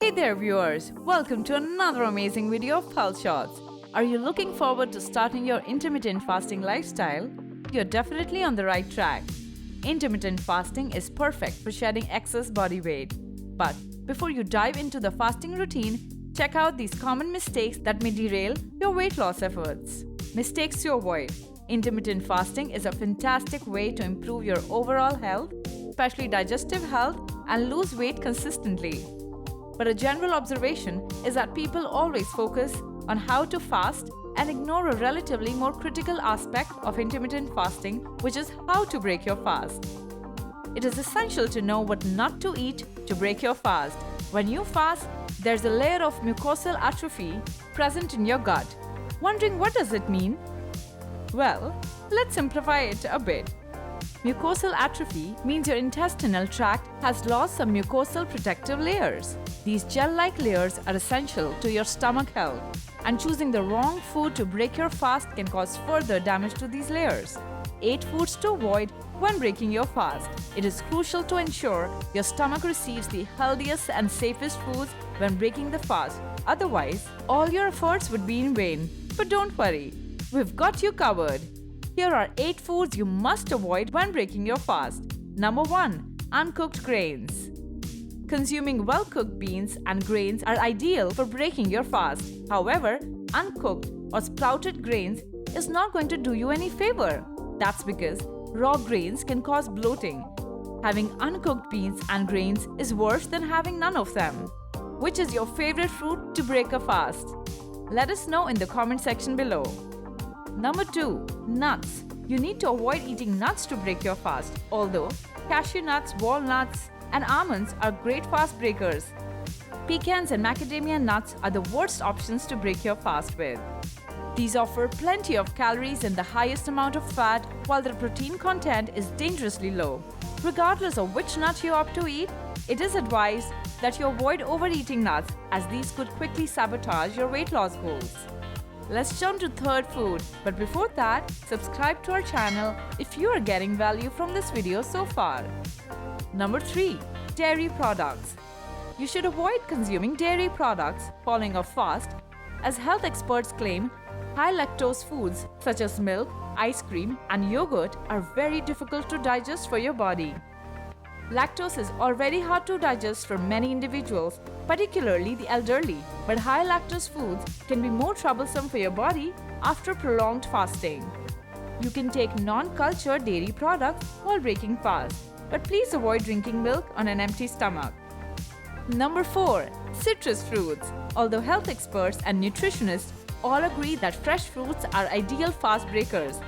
Hey there viewers, welcome to another amazing video of Health Shots. Are you looking forward to starting your intermittent fasting lifestyle? You're definitely on the right track. Intermittent fasting is perfect for shedding excess body weight. But before you dive into the fasting routine, check out these common mistakes that may derail your weight loss efforts. Mistakes to avoid. Intermittent fasting is a fantastic way to improve your overall health, especially digestive health, and lose weight consistently. But a general observation is that people always focus on how to fast and ignore a relatively more critical aspect of intermittent fasting, which is how to break your fast. It is essential to know what not to eat to break your fast. When you fast, there's a layer of mucosal atrophy present in your gut. Wondering what does it mean? Well, let's simplify it a bit. Mucosal atrophy means your intestinal tract has lost some mucosal protective layers. These gel-like layers are essential to your stomach health, and choosing the wrong food to break your fast can cause further damage to these layers. 8 foods to avoid when breaking your fast. It is crucial to ensure your stomach receives the healthiest and safest foods when breaking the fast. Otherwise, all your efforts would be in vain. But don't worry, we've got you covered. Here are 8 foods you must avoid when breaking your fast. Number 1. Uncooked grains. Consuming well-cooked beans and grains are ideal for breaking your fast. However, uncooked or sprouted grains is not going to do you any favor. That's because raw grains can cause bloating. Having uncooked beans and grains is worse than having none of them. Which is your favorite fruit to break a fast? Let us know in the comment section below. Number 2. Nuts. You need to avoid eating nuts to break your fast, although cashew nuts, walnuts, and almonds are great fast breakers. Pecans and macadamia nuts are the worst options to break your fast with. These offer plenty of calories and the highest amount of fat, while their protein content is dangerously low. Regardless of which nut you opt to eat, it is advised that you avoid overeating nuts, as these could quickly sabotage your weight loss goals. Let's jump to third food, but before that, subscribe to our channel if you are getting value from this video so far. Number 3. Dairy products. You should avoid consuming dairy products following a fast, as health experts claim high lactose foods such as milk, ice cream, and yogurt are very difficult to digest for your body. Lactose is already hard to digest for many individuals, particularly the elderly, but high lactose foods can be more troublesome for your body after prolonged fasting. You can take non-cultured dairy products while breaking fast, but please avoid drinking milk on an empty stomach. Number 4. Citrus fruits. Although health experts and nutritionists all agree that fresh fruits are ideal fast breakers,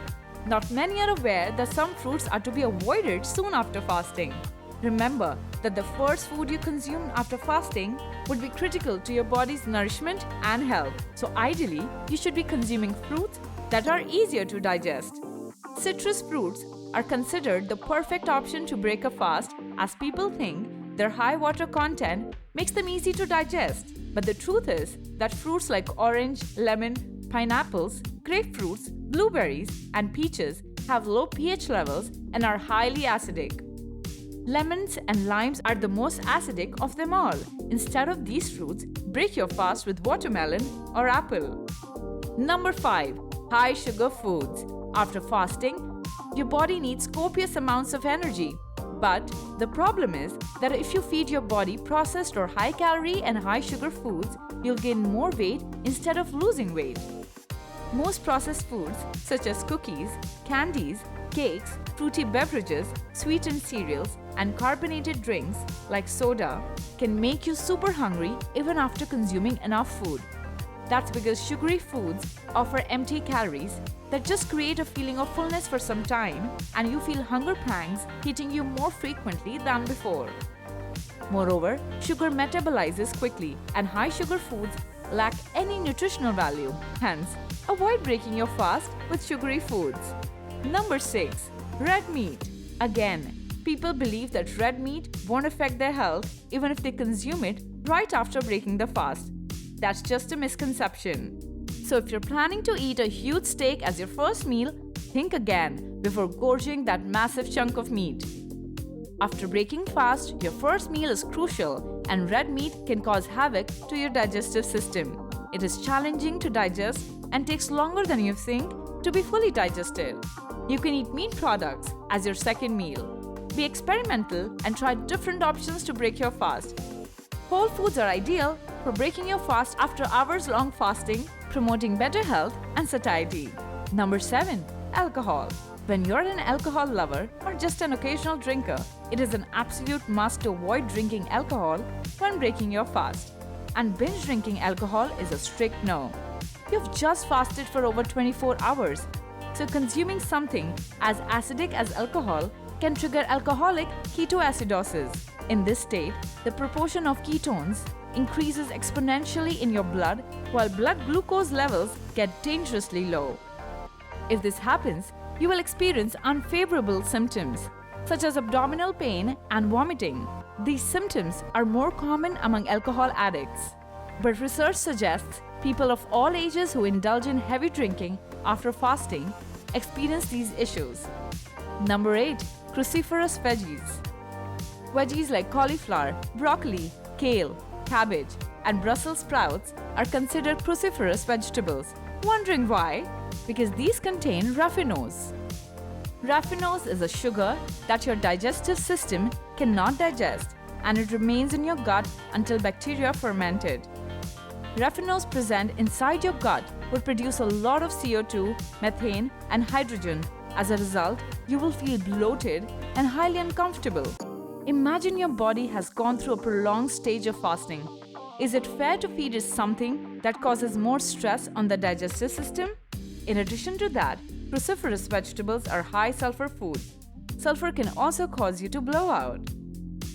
not many are aware that some fruits are to be avoided soon after fasting. Remember that the first food you consume after fasting would be critical to your body's nourishment and health. So ideally, you should be consuming fruits that are easier to digest. Citrus fruits are considered the perfect option to break a fast, as people think their high water content makes them easy to digest. But the truth is that fruits like orange, lemon, pineapples, grapefruits, blueberries, and peaches have low pH levels and are highly acidic. Lemons and limes are the most acidic of them all. Instead of these fruits, break your fast with watermelon or apple. Number 5. High sugar foods. After fasting, your body needs copious amounts of energy. But the problem is that if you feed your body processed or high calorie and high sugar foods, you'll gain more weight instead of losing weight. Most processed foods such as cookies, candies, cakes, fruity beverages, sweetened cereals, and carbonated drinks like soda can make you super hungry even after consuming enough food. That's because sugary foods offer empty calories that just create a feeling of fullness for some time, and you feel hunger pangs hitting you more frequently than before. Moreover, sugar metabolizes quickly, and high sugar foods lack any nutritional value. Hence, avoid breaking your fast with sugary foods. Number 6. Red meat. Again, people believe that red meat won't affect their health even if they consume it right after breaking the fast. That's just a misconception. So if you're planning to eat a huge steak as your first meal, think again before gorging that massive chunk of meat. After breaking fast, your first meal is crucial and red meat can cause havoc to your digestive system. It is challenging to digest and takes longer than you think to be fully digested. You can eat meat products as your second meal. Be experimental and try different options to break your fast. Whole foods are ideal for breaking your fast after hours-long fasting, promoting better health and satiety. Number 7. Alcohol. When you're an alcohol lover or just an occasional drinker, it is an absolute must to avoid drinking alcohol when breaking your fast. And binge drinking alcohol is a strict no. You've just fasted for over 24 hours, so consuming something as acidic as alcohol can trigger alcoholic ketoacidosis. In this state, the proportion of ketones increases exponentially in your blood while blood glucose levels get dangerously low. If this happens, you will experience unfavorable symptoms such as abdominal pain and vomiting. These symptoms are more common among alcohol addicts. But research suggests people of all ages who indulge in heavy drinking after fasting experience these issues. Number 8. Cruciferous veggies. Veggies like cauliflower, broccoli, kale, cabbage, and Brussels sprouts are considered cruciferous vegetables. Wondering why? Because these contain raffinose. Raffinose is a sugar that your digestive system cannot digest, and it remains in your gut until bacteria ferment it. Raffinose present inside your gut would produce a lot of CO2, methane, and hydrogen. As a result, you will feel bloated and highly uncomfortable. Imagine your body has gone through a prolonged stage of fasting. Is it fair to feed it something that causes more stress on the digestive system? In addition to that, cruciferous vegetables are high sulfur foods. Sulfur can also cause you to blow out.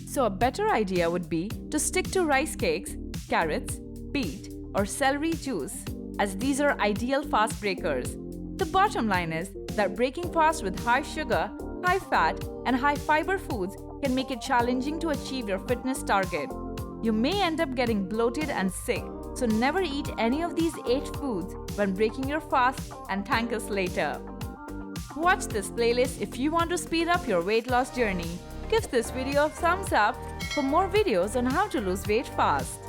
So a better idea would be to stick to rice cakes, carrots, beet, or celery juice, as these are ideal fast breakers. The bottom line is that breaking fast with high sugar, high fat, and high fiber foods can make it challenging to achieve your fitness target. You may end up getting bloated and sick, so never eat any of these 8 foods when breaking your fast and thank us later. Watch this playlist if you want to speed up your weight loss journey. Give this video a thumbs up for more videos on how to lose weight fast.